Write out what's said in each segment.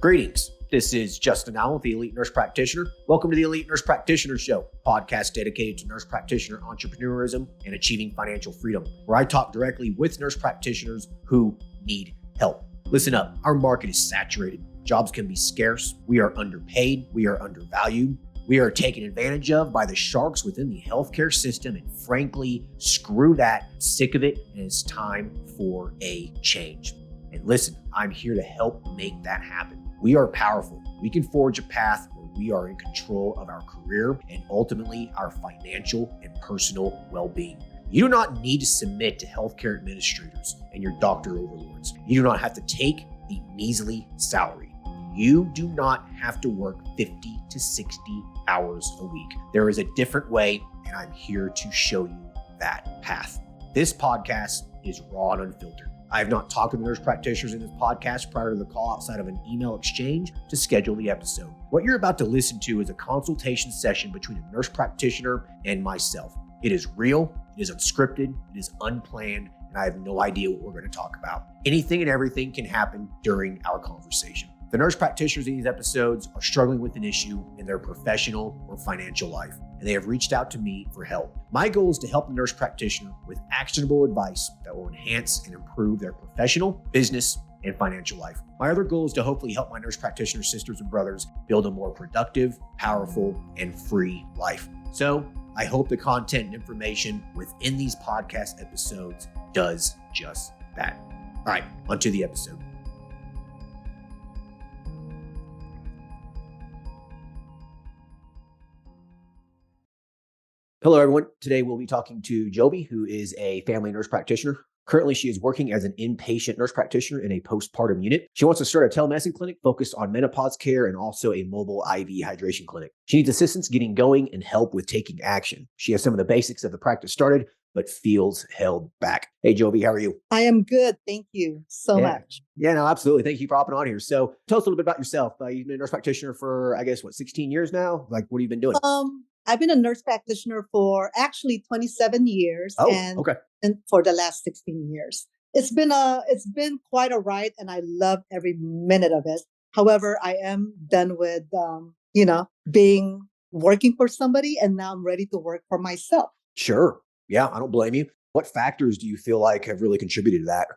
Greetings. This is Justin Allen with the Elite Nurse Practitioner. Welcome to the Elite Nurse Practitioner Show, podcast dedicated to nurse practitioner entrepreneurism and achieving financial freedom, where I talk directly with nurse practitioners who need help. Listen up, our market is saturated. Jobs can be scarce. We are underpaid. We are undervalued. We are taken advantage of by the sharks within the healthcare system, and frankly, screw that. I'm sick of it, and it's time for a change. And listen, I'm here to help make that happen. We are powerful. We can forge a path where we are in control of our career and ultimately our financial and personal well-being. You do not need to submit to healthcare administrators and your doctor overlords. You do not have to take a measly salary. You do not have to work 50 to 60 hours a week. There is a different way, and I'm here to show you that path. This podcast is raw and unfiltered. I have not talked to the nurse practitioners in this podcast prior to the call outside of an email exchange to schedule the episode. What you're about to listen to is a consultation session between a nurse practitioner and myself. It is real, it is unscripted, it is unplanned, and I have no idea what we're going to talk about. Anything and everything can happen during our conversation. The nurse practitioners in these episodes are struggling with an issue in their professional or financial life, and they have reached out to me for help. My goal is to help the nurse practitioner with actionable advice that will enhance and improve their professional, business, and financial life. My other goal is to hopefully help my nurse practitioner sisters and brothers build a more productive, powerful, and free life. So I hope the content and information within these podcast episodes does just that. All right, onto the episode. Hello, everyone. Today we'll be talking to Jovie, who is a family nurse practitioner. Currently, she is working as an inpatient nurse practitioner in a post-partum unit. She wants to start a telemedicine clinic focused on menopause care and also a mobile IV hydration clinic. She needs assistance getting going and help with taking action. She has some of the basics of the practice started, but feels held back. Hey, Jovie, how are you? I am good. Thank you so much. Yeah, no, absolutely. Thank you for hopping on here. So tell us a little bit about yourself. You've been a nurse practitioner for, 16 years now? Like, what have you been doing? I've been a nurse practitioner for actually 27 years and for the last 16 years. It's been quite a ride, and I love every minute of it. However, I am done with working for somebody, and now I'm ready to work for myself. Sure. Yeah, I don't blame you. What factors do you feel like have really contributed to that?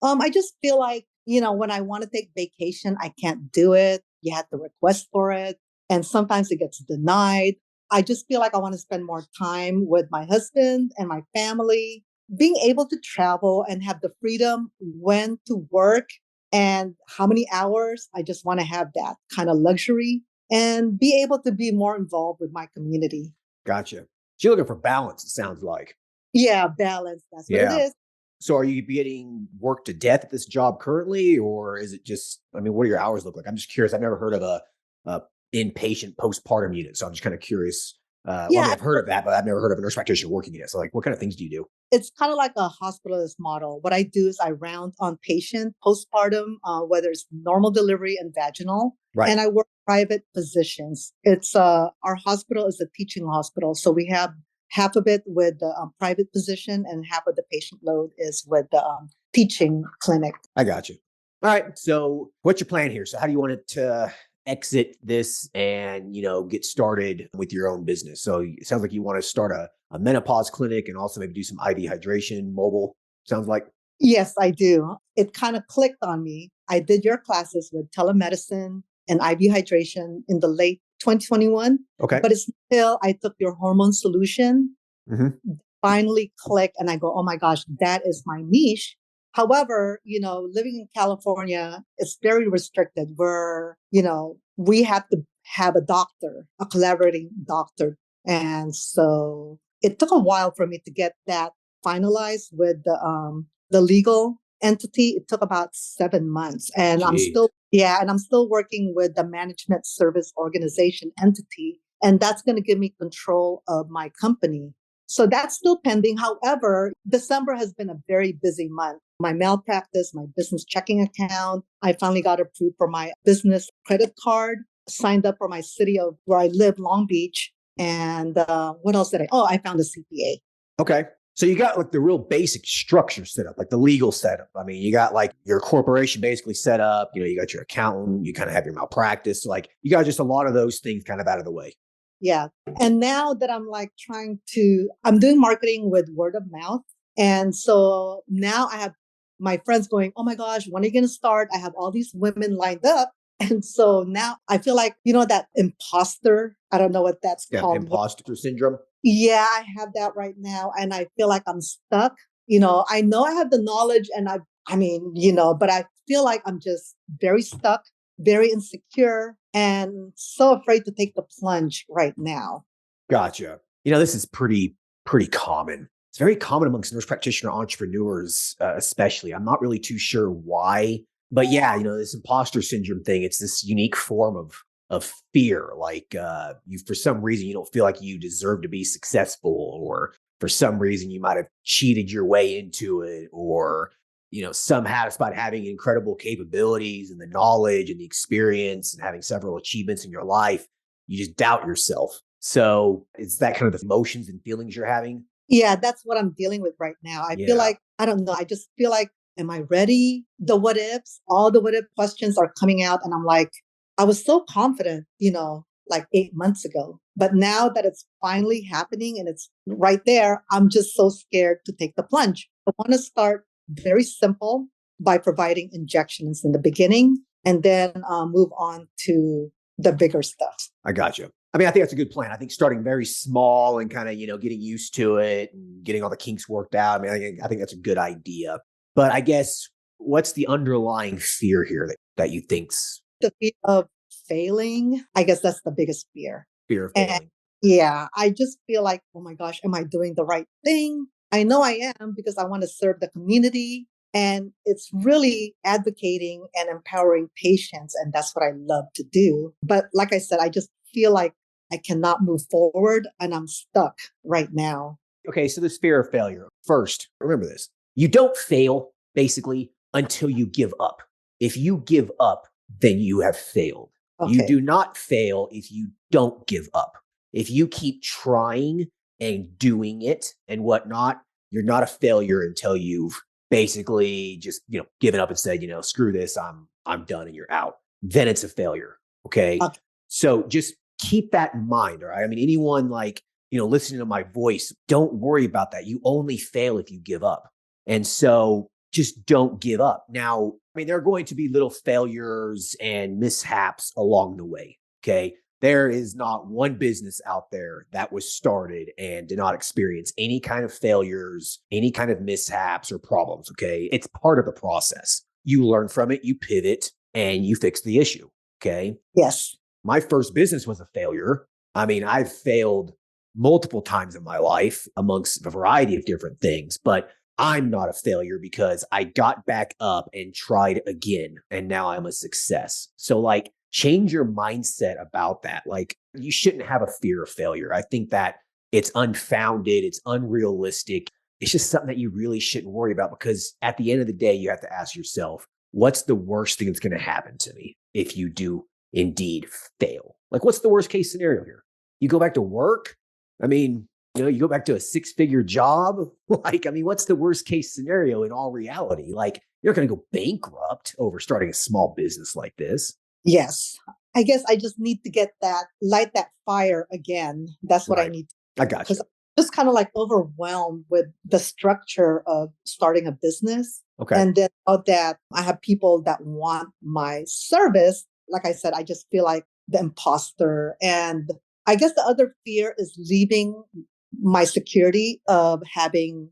I just feel like, when I want to take vacation, I can't do it. You have to request for it, and sometimes it gets denied. I just feel like I want to spend more time with my husband and my family. Being able to travel and have the freedom when to work and how many hours, I just want to have that kind of luxury and be able to be more involved with my community. Gotcha. So you're looking for balance, it sounds like. Yeah, balance. That's what it is. So are you getting worked to death at this job currently, or is it just, what do your hours look like? I'm just curious. I've never heard of a inpatient postpartum unit. So I'm just kind of curious. I've heard of that, but I've never heard of a nurse practitioner working in it. So like, what kind of things do you do? It's kind of like a hospitalist model. What I do is I round on patient postpartum, whether it's normal delivery and vaginal, and I work private physicians. It's our hospital is a teaching hospital. So we have half of it with the private physician and half of the patient load is with the teaching clinic. I got you. All right. So what's your plan here? So how do you want it to exit this and, get started with your own business? So it sounds like you want to start a menopause clinic and also maybe do some IV hydration, mobile, sounds like. Yes, I do. It kind of clicked on me. I did your classes with telemedicine and IV hydration in the late 2021. Okay. But it's until I took your hormone solution, finally clicked, and I go, oh my gosh, that is my niche. However, living in California, it's very restricted where, we have to have a doctor, a collaborating doctor. And so it took a while for me to get that finalized with the legal entity. It took about 7 months, and I'm still working with the management service organization entity, and that's going to give me control of my company. So that's still pending. However, December has been a very busy month. My malpractice, my business checking account, I finally got approved for my business credit card, signed up for my city of where I live, Long Beach. And what else did I found a CPA. Okay. So you got like the real basic structure set up, like the legal setup. I mean, you got like your corporation basically set up, you got your accountant, you kind of have your malpractice. So like you got just a lot of those things kind of out of the way. Yeah. And now that I'm like I'm doing marketing with word of mouth. And so now I have my friends going, oh my gosh, when are you going to start? I have all these women lined up. And so now I feel like, that impostor, I don't know what that's called. Imposter syndrome. Yeah, I have that right now. And I feel like I'm stuck. I know I have the knowledge but I feel like I'm just very stuck, very insecure, and so afraid to take the plunge right now. Gotcha. This is pretty common. It's very common amongst nurse practitioner entrepreneurs, especially. I'm not really too sure why, but yeah, this imposter syndrome thing, it's this unique form of fear. Like you, for some reason, you don't feel like you deserve to be successful, or for some reason you might have cheated your way into it, or somehow despite having incredible capabilities and the knowledge and the experience and having several achievements in your life, you just doubt yourself. So it's that kind of the emotions and feelings you're having. Yeah, that's what I'm dealing with right now. I feel like, I don't know, I just feel like, am I ready? All the what if questions are coming out. And I'm like, I was so confident, like 8 months ago. But now that it's finally happening and it's right there, I'm just so scared to take the plunge. I want to start very simple by providing injections in the beginning and then move on to the bigger stuff. I got you. I mean, I think that's a good plan. I think starting very small and kind of, getting used to it and getting all the kinks worked out. I mean, I think that's a good idea. But I guess what's the underlying fear here that you think's the fear of failing? I guess that's the biggest fear. Fear of failing. And yeah, I just feel like, oh my gosh, am I doing the right thing? I know I am because I want to serve the community. And it's really advocating and empowering patients. And that's what I love to do. But like I said, I just feel like I cannot move forward and I'm stuck right now. Okay, so this fear of failure. First, remember this. You don't fail basically until you give up. If you give up, then you have failed. Okay. You do not fail if you don't give up. If you keep trying and doing it and whatnot, you're not a failure until you've basically just, given up and said, screw this, I'm done and you're out. Then it's a failure. Okay. So just keep that in mind. All right. I mean, anyone listening to my voice, don't worry about that. You only fail if you give up. And so just don't give up. Now, I mean, there are going to be little failures and mishaps along the way. Okay. There is not one business out there that was started and did not experience any kind of failures, any kind of mishaps or problems. Okay. It's part of the process. You learn from it, you pivot, and you fix the issue. Okay. Yes. My first business was a failure. I mean, I've failed multiple times in my life amongst a variety of different things, but I'm not a failure because I got back up and tried again. And now I'm a success. So change your mindset about that. You shouldn't have a fear of failure. I think that it's unfounded. It's unrealistic. It's just something that you really shouldn't worry about because at the end of the day, you have to ask yourself, what's the worst thing that's going to happen to me if you do indeed fail? What's the worst case scenario here? You go back to work? I mean, you go back to a 6-figure job? What's the worst case scenario in all reality? You're not going to go bankrupt over starting a small business like this. Yes. I guess I just need to light that fire again. That's what I need. I got you. Because I'm just kind of overwhelmed with the structure of starting a business. Okay. And then that I have people that want my service. Like I said, I just feel like the imposter. And I guess the other fear is leaving my security of having,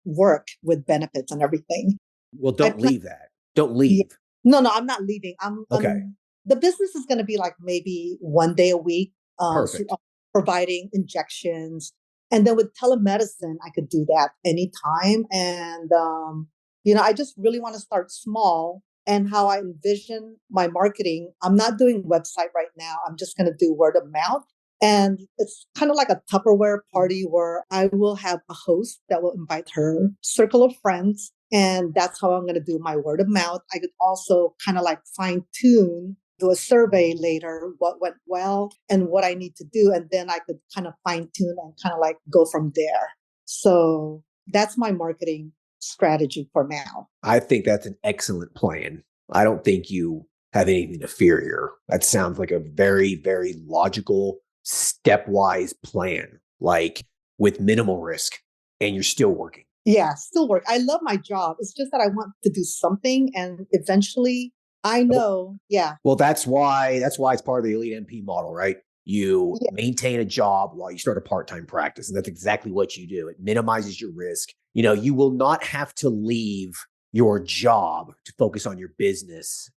work with benefits and everything. Well, don't leave that. Don't leave. No, I'm not leaving. Okay. The business is going to be maybe one day a week, providing injections. And then with telemedicine, I could do that anytime. And, I just really want to start small. And how I envision my marketing, I'm not doing website right now. I'm just going to do word of mouth. And it's kind of like a Tupperware party where I will have a host that will invite her circle of friends. And that's how I'm going to do my word of mouth. I could also kind of fine tune, do a survey later, what went well and what I need to do. And then I could kind of fine tune and kind of go from there. So that's my marketing strategy for now. I think that's an excellent plan. I don't think you have anything to fear here. That sounds like a very, very logical, stepwise plan, like with minimal risk, and you're still working. Yeah, still work. I love my job. It's just that I want to do something, and eventually I know, yeah. Well, that's why it's part of the elite NP model, right? You Yeah. maintain a job while you start a part-time practice, and that's exactly what you do. It minimizes your risk. You will not have to leave your job to focus on your business,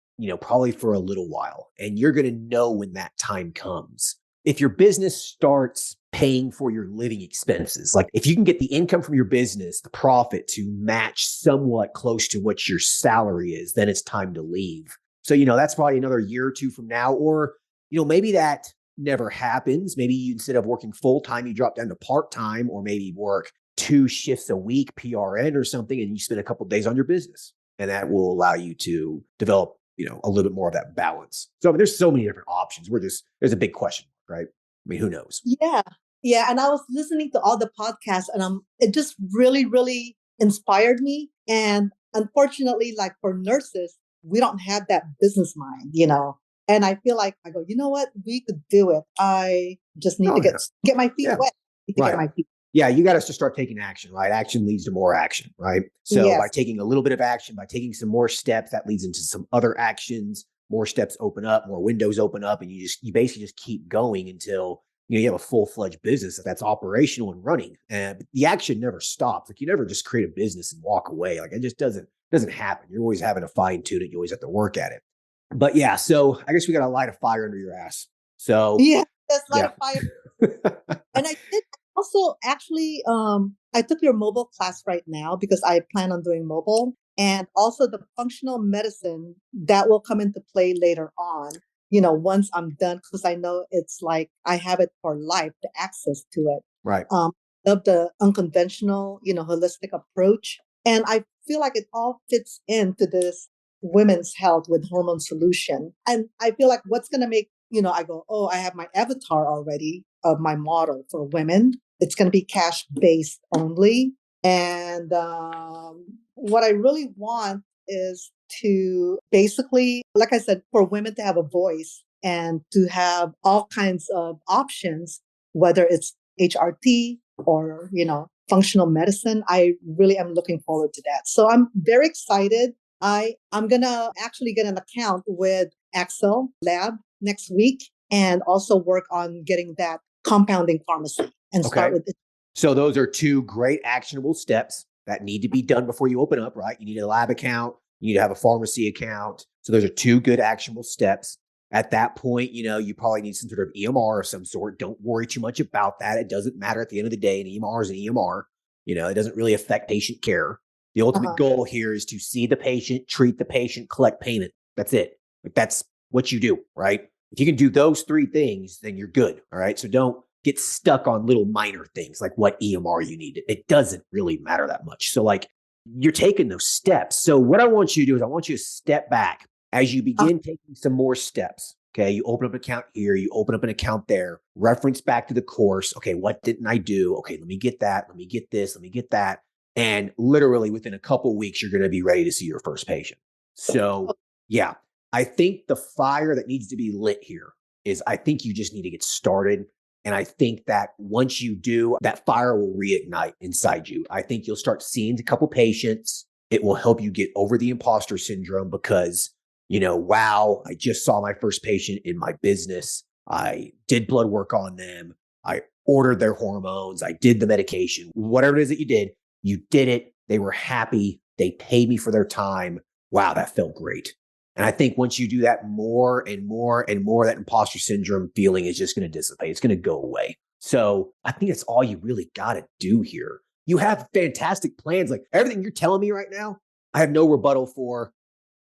probably for a little while, and you're going to know when that time comes. If your business starts paying for your living expenses, like if you can get the income from your business, the profit to match somewhat close to what your salary is, then it's time to leave. So, that's probably another year or two from now, or, maybe that never happens. Maybe you, instead of working full time, you drop down to part time, or maybe work 2 shifts a week, PRN or something, and you spend a couple of days on your business. And that will allow you to develop, a little bit more of that balance. So I mean, there's so many different options. There's a big question, right? I mean, who knows? Yeah. Yeah. And I was listening to all the podcasts, and it just really, really inspired me. And unfortunately, like for nurses, we don't have that business mind. And I feel like I go, you know what? We could do it. I just need to get my feet wet. Need to get my feet. Yeah, you got us to start taking action, right? Action leads to more action, right? So by taking a little bit of action, by taking some more steps, that leads into some other actions. More steps open up, more windows open up, and you basically just keep going until you have a full-fledged business that's operational and running. And the action never stops. Like, you never just create a business and walk away. Like, it just doesn't happen. You're always having to fine tune it. You always have to work at it. But yeah, so I guess we got to light a fire under your ass. So yeah, that's light a fire. And I did also actually, I took your mobile class right now because I plan on doing mobile, and also the functional medicine that will come into play later on. Once I'm done, because I know it's like I have it for life, the access to it. Right. Of the unconventional, holistic approach. And I feel like it all fits into this women's health with hormone solution. And I feel like what's going to make, I go, oh, I have my avatar already of my model for women. It's going to be cash based only. And what I really want is to basically, like I said, for women to have a voice and to have all kinds of options, whether it's HRT or, functional medicine. I really am looking forward to that. So I'm very excited. I'm going to actually get an account with Axel Lab next week, and also work on getting that compounding pharmacy and start with it. So those are 2 great actionable steps that need to be done before you open up, right? You need a lab account. You need to have a pharmacy account. So those are 2 good actionable steps. At that point, you probably need some sort of EMR of some sort. Don't worry too much about that. It doesn't matter at the end of the day. An EMR is an EMR. It doesn't really affect patient care. The ultimate goal here is to see the patient, treat the patient, collect payment. That's it. Like, that's what you do, right? If you can do those 3 things, then you're good. All right. So don't get stuck on little minor things like what EMR you need. It doesn't really matter that much. So, like, you're taking those steps. So what I want you to do is I want you to step back as you begin taking some more steps. Okay. You open up an account here, you open up an account there, reference back to the course. Okay. What didn't I do? Okay. Let me get that. Let me get this. Let me get that. And literally within a couple of weeks, you're going to be ready to see your first patient. So yeah, I think the fire that needs to be lit here is, I think you just need to get started. And I think that once you do, that fire will reignite inside you. I think you'll start seeing a couple patients. It will help you get over the imposter syndrome because, wow, I just saw my first patient in my business. I did blood work on them. I ordered their hormones. I did the medication, whatever it is that you did it. They were happy. They paid me for their time. Wow, that felt great. And I think once you do that more and more and more, that imposter syndrome feeling is just going to dissipate. It's going to go away. So I think that's all you really got to do here. You have fantastic plans. Like, everything you're telling me right now, I have no rebuttal for.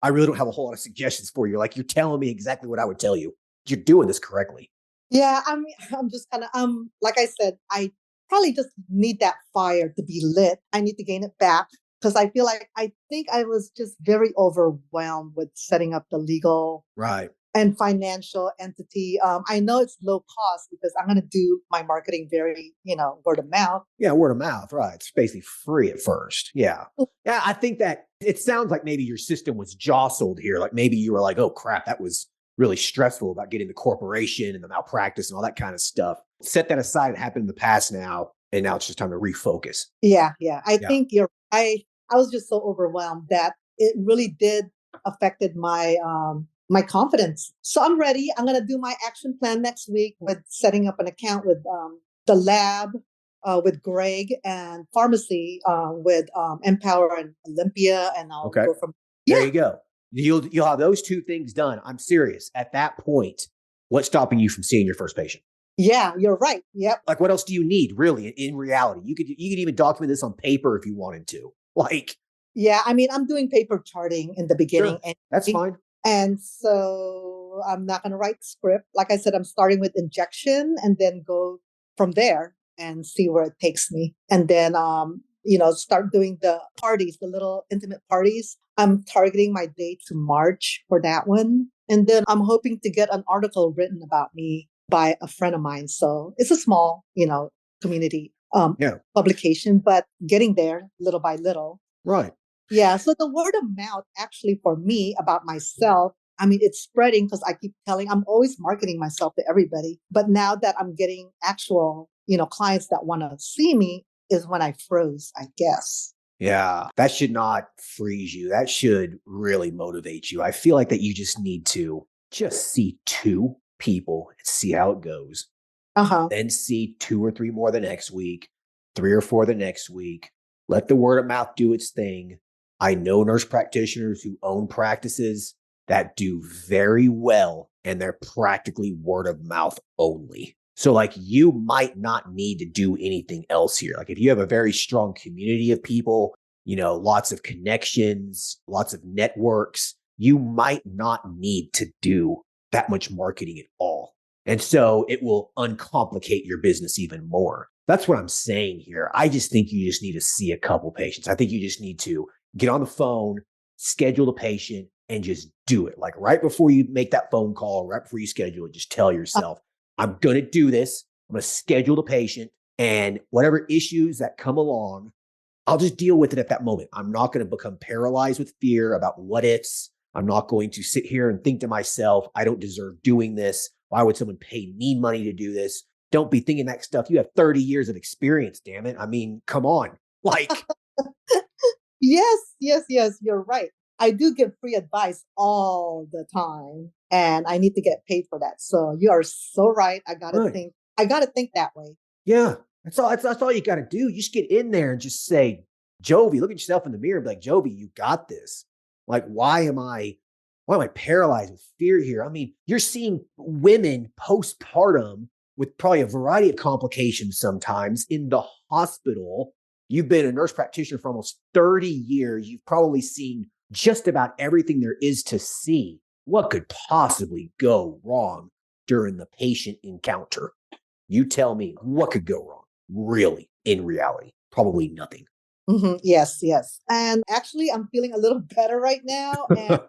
I really don't have a whole lot of suggestions for you. Like, you're telling me exactly what I would tell you. You're doing this correctly. Yeah, I mean, I'm just kind of, like I said, I probably just need that fire to be lit. I need to gain it back, because I feel like, I think I was just very overwhelmed with setting up the legal and financial entity. I know it's low cost because I'm going to do my marketing very, word of mouth. Yeah, word of mouth, right? It's basically free at first. Yeah. Yeah, I think that it sounds like maybe your system was jostled here. Like maybe you were like, oh crap, that was really stressful about getting the corporation and the malpractice and all that kind of stuff. Set that aside. It happened in the past now, and now it's just time to refocus. Yeah. I think I was just so overwhelmed that it really did affected my confidence. So I'm ready. I'm going to do my action plan next week with setting up an account with the lab, with Greg, and pharmacy with Empower and Olympia, and I'll go from there. You go. You'll have those two things done. I'm serious. At that point, what's stopping you from seeing your first patient? Yeah, you're right. Yep. Like, what else do you need, really? In reality, you could even document this on paper if you wanted to. Yeah, I mean, I'm doing paper charting in the beginning. Sure, that's fine. And so I'm not going to write script. Like I said, I'm starting with injection and then go from there and see where it takes me. And then, start doing the parties, the little intimate parties. I'm targeting my date to March for that one. And then I'm hoping to get an article written about me by a friend of mine. So it's a small, community publication, but getting there little by little. Right. Yeah. So the word of mouth actually for me about myself, I mean, it's spreading because I keep I'm always marketing myself to everybody. But now that I'm getting actual, clients that want to see me is when I froze, I guess. Yeah. That should not freeze you. That should really motivate you. I feel like that you just need to just see 2 people and see how it goes. Then see 2 or 3 more the next week, 3 or 4 the next week. Let the word of mouth do its thing. I know nurse practitioners who own practices that do very well, and they're practically word of mouth only. So you might not need to do anything else here. If you have a very strong community of people, lots of connections, lots of networks, you might not need to do that much marketing at all. And so it will uncomplicate your business even more. That's what I'm saying here. I just think you just need to see a couple patients. I think you just need to get on the phone, schedule the patient, and just do it. Right before you make that phone call, right before you schedule it, just tell yourself, I'm going to do this. I'm going to schedule the patient, and whatever issues that come along, I'll just deal with it at that moment. I'm not going to become paralyzed with fear about what ifs. I'm not going to sit here and think to myself, I don't deserve doing this. Why would someone pay me money to do this? Don't be thinking that stuff. You have 30 years of experience, damn it. I mean, come on. Yes, you're right. I do give free advice all the time, and I need to get paid for that. So you are so right. I got to think that way. Yeah. That's all you got to do. You just get in there and just say, Jovie, look at yourself in the mirror and be like, Jovie, you got this. Why am I paralyzed with fear here? I mean, you're seeing women postpartum with probably a variety of complications sometimes in the hospital. You've been a nurse practitioner for almost 30 years. You've probably seen just about everything there is to see. What could possibly go wrong during the patient encounter? You tell me, what could go wrong? Really, in reality, probably nothing. Mm-hmm. Yes. And actually, I'm feeling a little better right now. And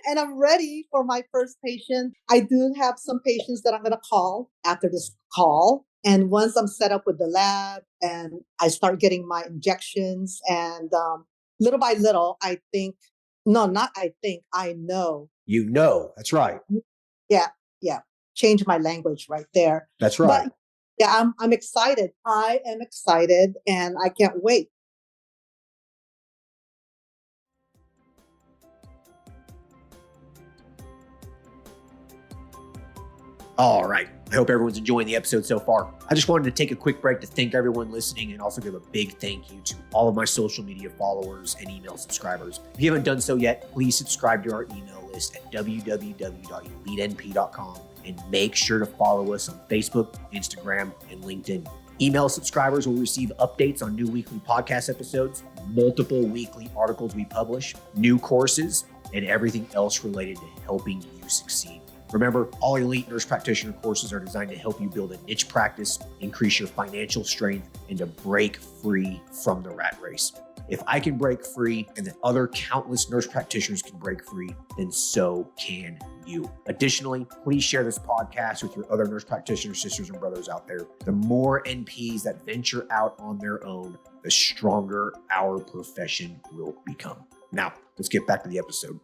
and I'm ready for my first patient. I do have some patients that I'm going to call after this call. And once I'm set up with the lab and I start getting my injections, and little by little, I know. You know, that's right. Yeah. Change my language right there. That's right. But yeah, I'm excited. I am excited, and I can't wait. All right. I hope everyone's enjoying the episode so far. I just wanted to take a quick break to thank everyone listening and also give a big thank you to all of my social media followers and email subscribers. If you haven't done so yet, please subscribe to our email list at www.elitenp.com and make sure to follow us on Facebook, Instagram, and LinkedIn. Email subscribers will receive updates on new weekly podcast episodes, multiple weekly articles we publish, new courses, and everything else related to helping you succeed. Remember, all elite nurse practitioner courses are designed to help you build a niche practice, increase your financial strength, and to break free from the rat race. If I can break free and the other countless nurse practitioners can break free, then so can you. Additionally, please share this podcast with your other nurse practitioner sisters and brothers out there. The more NPs that venture out on their own, the stronger our profession will become. Now, let's get back to the episode.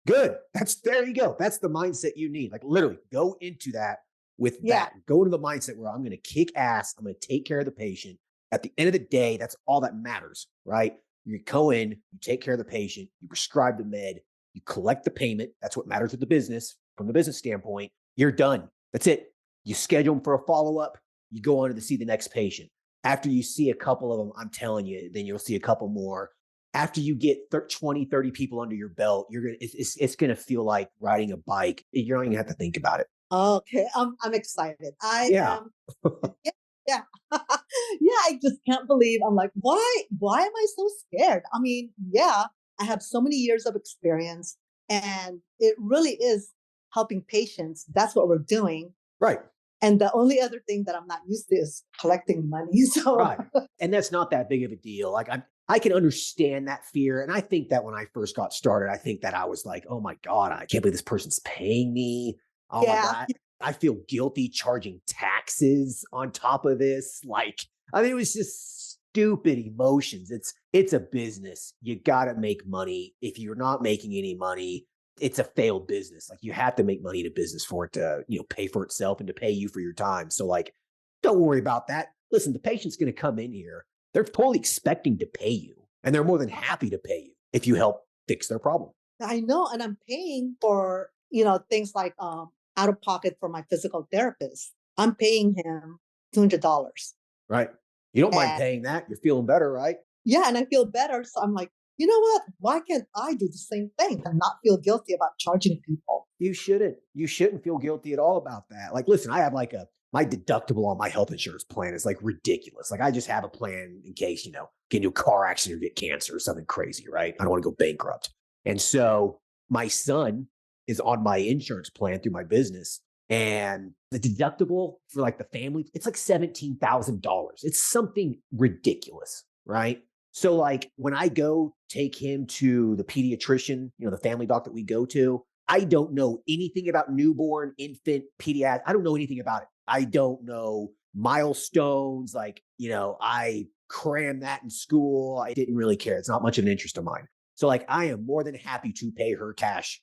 Good. There you go. That's the mindset you need. Like literally go into that with that. Go into the mindset where I'm going to kick ass. I'm going to take care of the patient. At the end of the day, that's all that matters, right? You go in, you take care of the patient, you prescribe the med, you collect the payment. That's what matters with the business. From the business standpoint, you're done. That's it. You schedule them for a follow-up. You go on to see the next patient. After you see a couple of them, I'm telling you, then you'll see a couple more. After you get 20, 30 people under your belt, it's going to feel like riding a bike. You're not even going to have to think about it. Okay. I'm excited. Yeah. Yeah. I just can't believe. I'm like, why am I so scared? I mean, I have so many years of experience and it really is helping patients. That's what we're doing. Right. And the only other thing that I'm not used to is collecting money. So, right. And that's not that big of a deal. Like I can understand that fear. And I think that when I first got started, I think that I was like, oh my God, I can't believe this person's paying me. Oh my God. I feel guilty charging taxes on top of this. Like, I mean, it was just stupid emotions. It's a business. You got to make money. If you're not making any money, it's a failed business. Like you have to make money in a business for it to, pay for itself and to pay you for your time. So like, don't worry about that. Listen, the patient's going to come in here. They're totally expecting to pay you and they're more than happy to pay you if you help fix their problem. I know. And I'm paying for, things like, out of pocket for my physical therapist. I'm paying him $200. Right. You don't mind paying that. You're feeling better, right? Yeah. And I feel better. So I'm like, you know what? Why can't I do the same thing and not feel guilty about charging people? You shouldn't. You shouldn't feel guilty at all about that. Like, listen, I have my deductible on my health insurance plan is like ridiculous. Like I just have a plan in case, get into a car accident or get cancer or something crazy, right? I don't want to go bankrupt. And so my son is on my insurance plan through my business. And the deductible for like the family, it's like $17,000. It's something ridiculous, right? So like when I go take him to the pediatrician, the family doc that we go to, I don't know anything about newborn, infant, pediatric. I don't know anything about it. I don't know milestones. Like, I crammed that in school. I didn't really care. It's not much of an interest of mine. So like, I am more than happy to pay her cash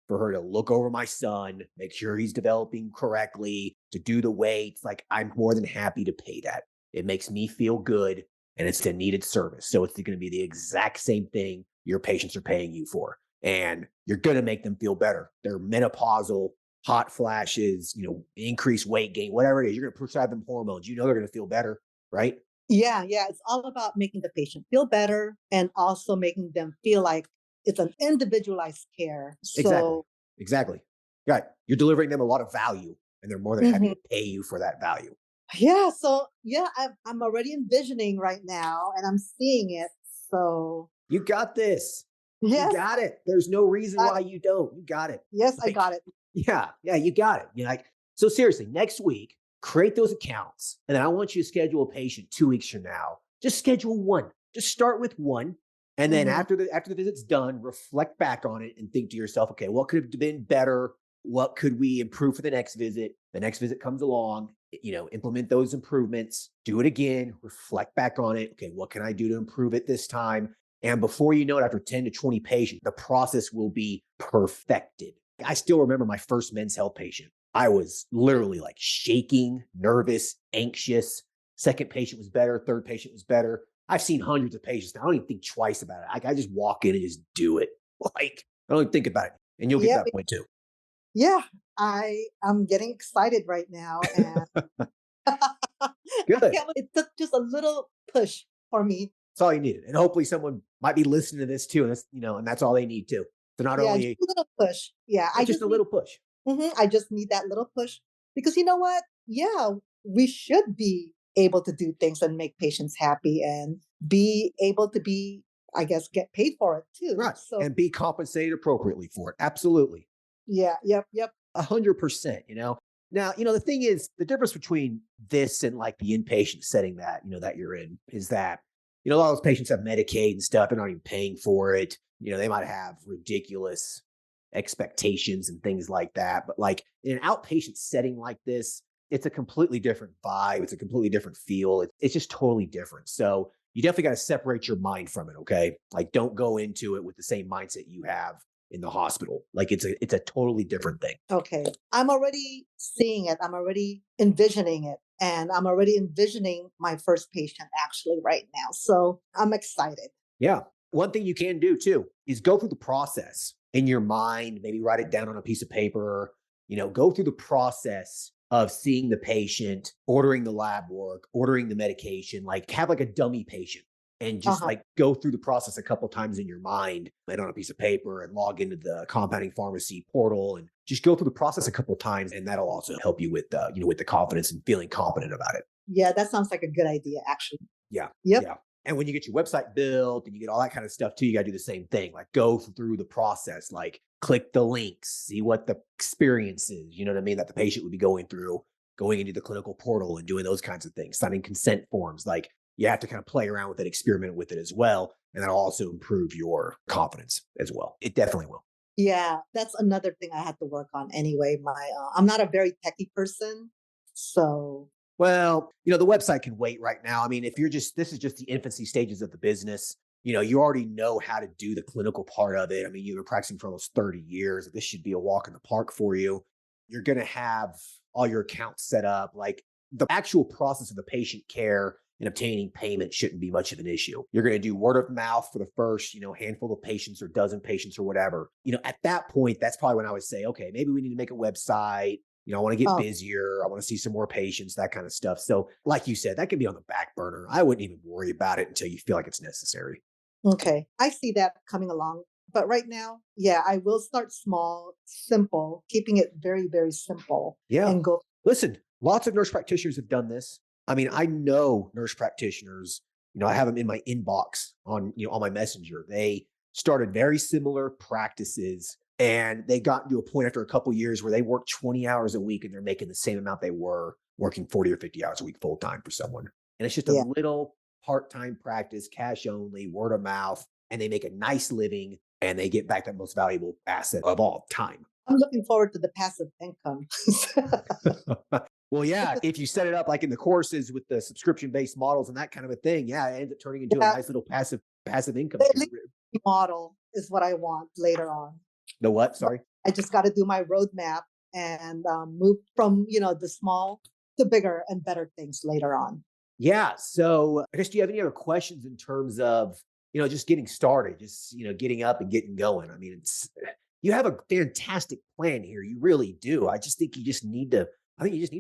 for her to look over my son, make sure he's developing correctly, to do the weights. Like I'm more than happy to pay that. It makes me feel good and it's a needed service. So it's going to be the exact same thing your patients are paying you for. And you're going to make them feel better. They're menopausal, hot flashes, increased weight gain, whatever it is. You're going to prescribe them hormones. They're going to feel better, right? Yeah. It's all about making the patient feel better and also making them feel like it's an individualized care. So Exactly. Right. You're delivering them a lot of value and they're more than happy to pay you for that value. Yeah. So I'm already envisioning right now and I'm seeing it. So you got this. Yes. You got it. There's no reason why you don't. You got it. Yes, I got it. Yeah, you got it. So seriously, next week, create those accounts. And then I want you to schedule a patient 2 weeks from now. Just schedule one. Just start with one. And then after the visit's done, reflect back on it and think to yourself, okay, what could have been better? What could we improve for the next visit? The next visit comes along, implement those improvements, do it again, reflect back on it. Okay, what can I do to improve it this time? And before you know it, after 10 to 20 patients, the process will be perfected. I still remember my first men's health patient. I was literally like shaking, nervous, anxious. Second patient was better. Third patient was better. I've seen hundreds of patients now. I don't even think twice about it. I just walk in and just do it. Like, I don't even think about it. And you'll get that point too. Yeah, I'm getting excited right now. And good. It took just a little push for me. That's all you needed. And hopefully someone might be listening to this too. And that's, and that's all they need too. So not only just a little push. Yeah. Just a little push. I just need that little push because you know what? Yeah, we should be able to do things and make patients happy and be able to be, I guess, get paid for it too. Right. So, and be compensated appropriately for it. Absolutely. Yeah. Yep. 100%, Now, the thing is, the difference between this and like the inpatient setting that, that you're in is that, a lot of those patients have Medicaid and stuff. They're not even paying for it. They might have ridiculous expectations and things like that. But like in an outpatient setting like this, it's a completely different vibe. It's a completely different feel. It's just totally different. So you definitely got to separate your mind from it. Okay. Like don't go into it with the same mindset you have in the hospital. Like it's a totally different thing. Okay. I'm already seeing it. I'm already envisioning it. And I'm already envisioning my first patient actually right now. So I'm excited. Yeah. One thing you can do too is go through the process in your mind, maybe write it down on a piece of paper, go through the process of seeing the patient, ordering the lab work, ordering the medication, like have like a dummy patient and just like go through the process a couple times in your mind and on a piece of paper and log into the compounding pharmacy portal and just go through the process a couple times. And that'll also help you with, with the confidence and feeling confident about it. Yeah, that sounds like a good idea, actually. Yeah. Yep. Yeah. And when you get your website built and you get all that kind of stuff too, you got to do the same thing. Like go through the process, like click the links, see what the experience is, you know what I mean, that the patient would be going through, going into the clinical portal and doing those kinds of things, signing consent forms. Like you have to kind of play around with it, experiment with it as well. And that'll also improve your confidence as well. It definitely will. Yeah, that's another thing I had to work on anyway. I'm not a very techie person. So well, the website can wait right now. I mean, if this is just the infancy stages of the business, you already know how to do the clinical part of it. I mean, you've been practicing for almost 30 years. This should be a walk in the park for you. You're going to have all your accounts set up. Like the actual process of the patient care and obtaining payment shouldn't be much of an issue. You're going to do word of mouth for the first, handful of patients or dozen patients or whatever. At that point, that's probably when I would say, okay, maybe we need to make a website. I want to get busier. I want to see some more patients, that kind of stuff. So like you said, that can be on the back burner. I wouldn't even worry about it until you feel like it's necessary. Okay. I see that coming along. But right now, yeah, I will start small, simple, keeping it very, very simple. Yeah. And go. Listen, lots of nurse practitioners have done this. I mean, I know nurse practitioners, I have them in my inbox on my messenger. They started very similar practices and they got to a point after a couple of years where they work 20 hours a week and they're making the same amount they were working 40 or 50 hours a week full time for someone. And it's just a little part-time practice, cash only, word of mouth, and they make a nice living and they get back that most valuable asset of all, time. I'm looking forward to the passive income. Well, yeah, if you set it up like in the courses with the subscription-based models and that kind of a thing, yeah, it ends up turning into a nice little passive income. Model is what I want later on. The what? Sorry. I just got to do my roadmap and move from, the small to bigger and better things later on. Yeah. So I guess, do you have any other questions in terms of, just getting started, just, getting up and getting going? I mean, you have a fantastic plan here. You really do. I think you just need to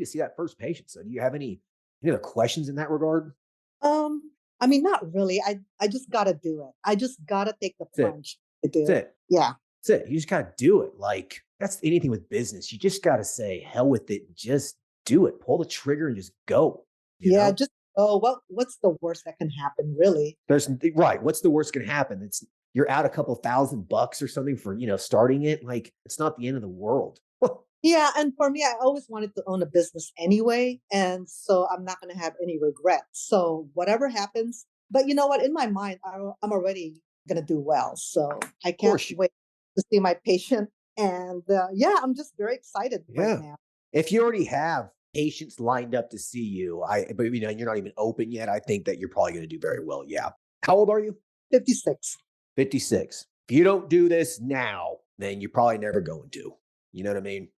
see that first patient. So do you have any other questions in that regard? I mean, not really. I just got to do it. I just got to take the plunge to do it. Yeah. That's it. You just got to do it. Like that's anything with business. You just got to say, hell with it. Just do it. Pull the trigger and just go. You know? Just, what's the worst that can happen? Really? Right. What's the worst can happen? You're out a couple $1,000 or something for, starting it. Like it's not the end of the world. Yeah. And for me, I always wanted to own a business anyway. And so I'm not going to have any regrets. So whatever happens, but you know what, in my mind, I'm already going to do well. So I can't wait to see my patient. And I'm just very excited right now. If you already have patients lined up to see you, but you're not even open yet, I think that you're probably going to do very well. Yeah. How old are you? 56. 56. If you don't do this now, then you're probably never going to. You know what I mean?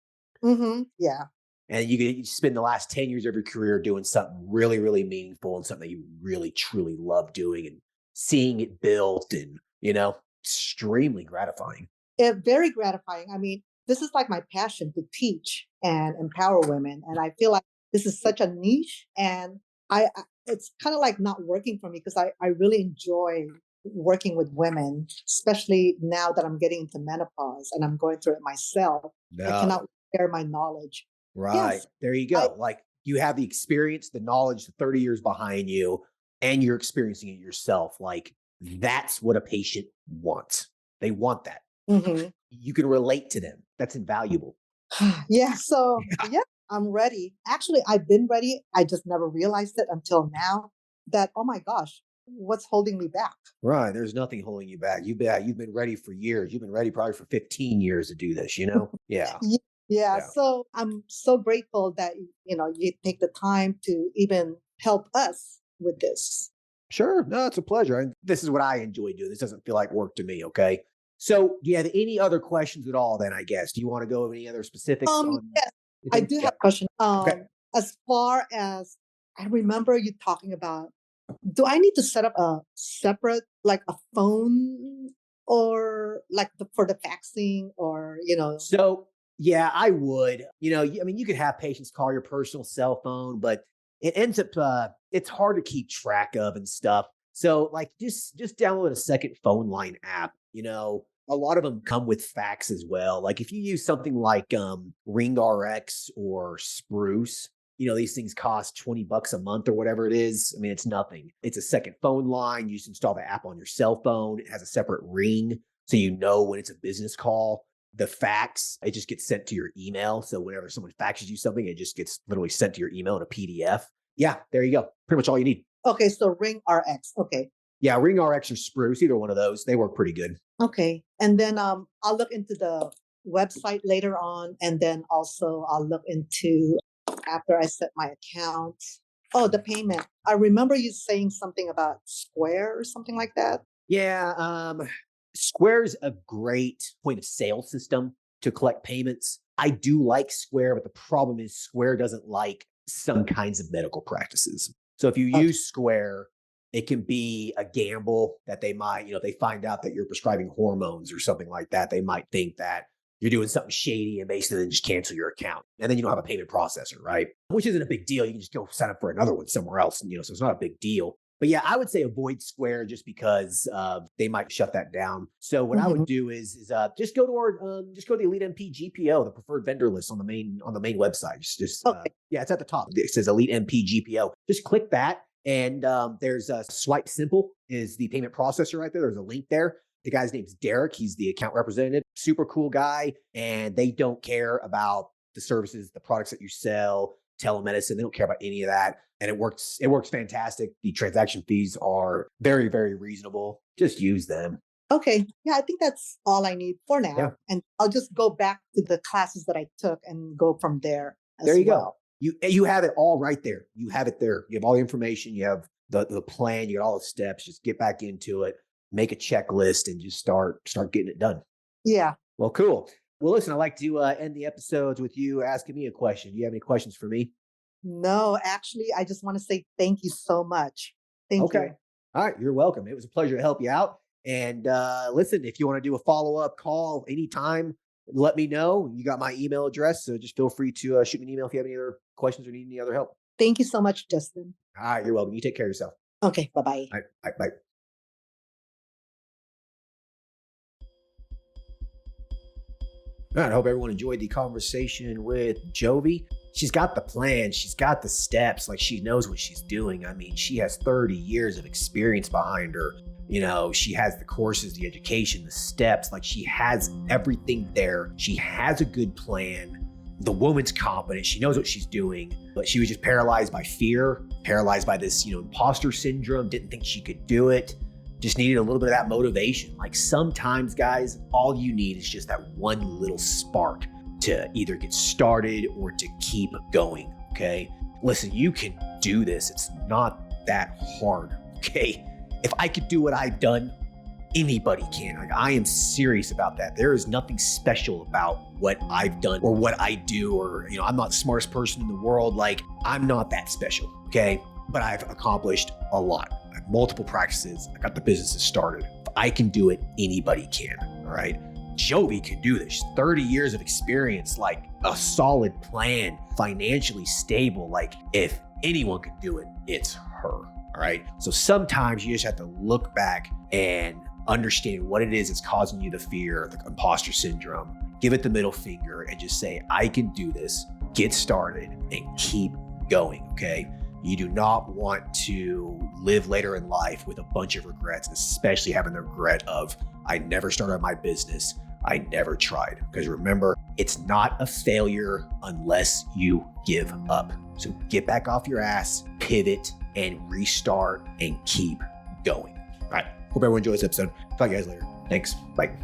Mm-hmm. Yeah. And you spend the last 10 years of your career doing something really, really meaningful and something that you really, truly love doing and seeing it built and, extremely gratifying. Very gratifying. I mean, this is like my passion to teach and empower women. And I feel like this is such a niche and it's kind of like not working for me because I really enjoy working with women, especially now that I'm getting into menopause and I'm going through it myself. No. I cannot share my knowledge. Right. Yes, there you go. Like you have the experience, the knowledge, the 30 years behind you, and you're experiencing it yourself. Like that's what a patient wants. They want that. Mm-hmm. You can relate to them. That's invaluable. Yeah. So, I'm ready. Actually, I've been ready. I just never realized it until now that, oh my gosh, what's holding me back? Right. There's nothing holding you back. You've been ready for years. You've been ready probably for 15 years to do this, you know? Yeah. Ye- Yeah. Yeah. So I'm so grateful that, you take the time to even help us with this. Sure. No, it's a pleasure. And this is what I enjoy doing. This doesn't feel like work to me. Okay. So do you have any other questions at all then, I guess? Do you want to go over any other specifics on Yes, I anything? do Yeah. have a question. Okay. As far as I remember you talking about, do I need to set up a separate, like a phone or like for the faxing or, So yeah, I would. I mean, you could have patients call your personal cell phone, but it ends up it's hard to keep track of and stuff. So like just download a second phone line app. A lot of them come with fax as well. Like if you use something like Ring RX or Spruce, these things cost $20 a month or whatever it is. I mean, it's nothing. It's a second phone line. You just install the app on your cell phone. It has a separate ring so you know when it's a business call. The fax, it just gets sent to your email. So whenever someone faxes you something, it just gets literally sent to your email in a PDF. Yeah, there you go. Pretty much all you need. Okay, so Ring RX. Okay. Yeah, Ring RX or Spruce, either one of those. They work pretty good. Okay. And then I'll look into the website later on. And then also I'll look into after I set my account. Oh, the payment. I remember you saying something about Square or something like that. Yeah, Square's a great point of sale system to collect payments. I do like Square, but the problem is Square doesn't like some kinds of medical practices. So if you Okay. use Square, it can be a gamble that they might, if they find out that you're prescribing hormones or something like that, they might think that you're doing something shady and basically then just cancel your account. And then you don't have a payment processor, right? Which isn't a big deal. You can just go sign up for another one somewhere else. And, so it's not a big deal. But yeah, I would say avoid Square just because they might shut that down. So what I would do is just go to the Elite MP GPO, the preferred vendor list on the main website. Okay. Yeah, it's at the top. It says Elite MP GPO. Just click that, and there's a Swipe Simple is the payment processor right there. There's a link there. The guy's name's Derek. He's the account representative. Super cool guy, and they don't care about the services, the products that you sell, telemedicine. They don't care about any of that. And it works fantastic. The transaction fees are very, very reasonable. Just use them. Okay. Yeah, I think that's all I need for now. Yeah. And I'll just go back to the classes that I took and go from there. There you go. You have it all right there. You have it there. You have all the information. You have the plan. You got all the steps. Just get back into it. Make a checklist and just start getting it done. Yeah. Well, cool. Well, listen, I like to end the episodes with you asking me a question. Do you have any questions for me? No, actually, I just want to say thank you so much. Thank Okay. you. All right. You're welcome. It was a pleasure to help you out. And listen, if you want to do a follow-up call anytime, let me know. You got my email address. So just feel free to shoot me an email if you have any other questions or need any other help. Thank you so much, Justin. All right. You're welcome. You take care of yourself. Okay. Bye-bye. All right. Bye. All right, I hope everyone enjoyed the conversation with Jovie. She's got the plan. She's got the steps. Like, she knows what she's doing. I mean, she has 30 years of experience behind her. She has the courses, the education, the steps. Like, she has everything there. She has a good plan. The woman's competent. She knows what she's doing, but she was just paralyzed by fear, paralyzed by this, imposter syndrome, didn't think she could do it. Just needed a little bit of that motivation. Like, sometimes, guys, all you need is just that one little spark to either get started or to keep going, okay? Listen, you can do this. It's not that hard, okay? If I could do what I've done, anybody can. Like, I am serious about that. There is nothing special about what I've done or what I do, or, I'm not the smartest person in the world. Like, I'm not that special, okay? But I've accomplished a lot. I have multiple practices. I got the businesses started. If I can do it, anybody can, all right? Jovie can do this. 30 years of experience, like a solid plan, financially stable. Like, if anyone can do it, it's her, all right? So sometimes you just have to look back and understand what it is that's causing you the fear, the imposter syndrome. Give it the middle finger and just say, I can do this. Get started and keep going, okay? You do not want to live later in life with a bunch of regrets, especially having the regret of, I never started my business. I never tried. Because remember, It's not a failure unless you give up. So get back off your ass, pivot, and restart and keep going. All right. Hope everyone enjoys this episode. Talk to you guys later. Thanks. Bye.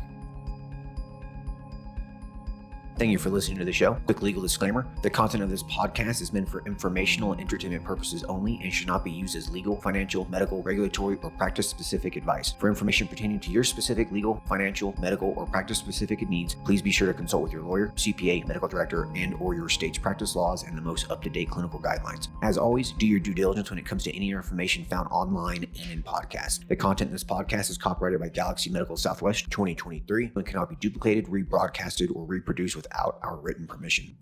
Thank you for listening to the show. Quick legal disclaimer. The content of this podcast is meant for informational and entertainment purposes only and should not be used as legal, financial, medical, regulatory, or practice-specific advice. For information pertaining to your specific legal, financial, medical, or practice-specific needs, please be sure to consult with your lawyer, CPA, medical director, and/or your state's practice laws and the most up-to-date clinical guidelines. As always, do your due diligence when it comes to any information found online and in podcasts. The content in this podcast is copyrighted by Galaxy Medical Southwest 2023 and cannot be duplicated, rebroadcasted, or reproduced without our written permission.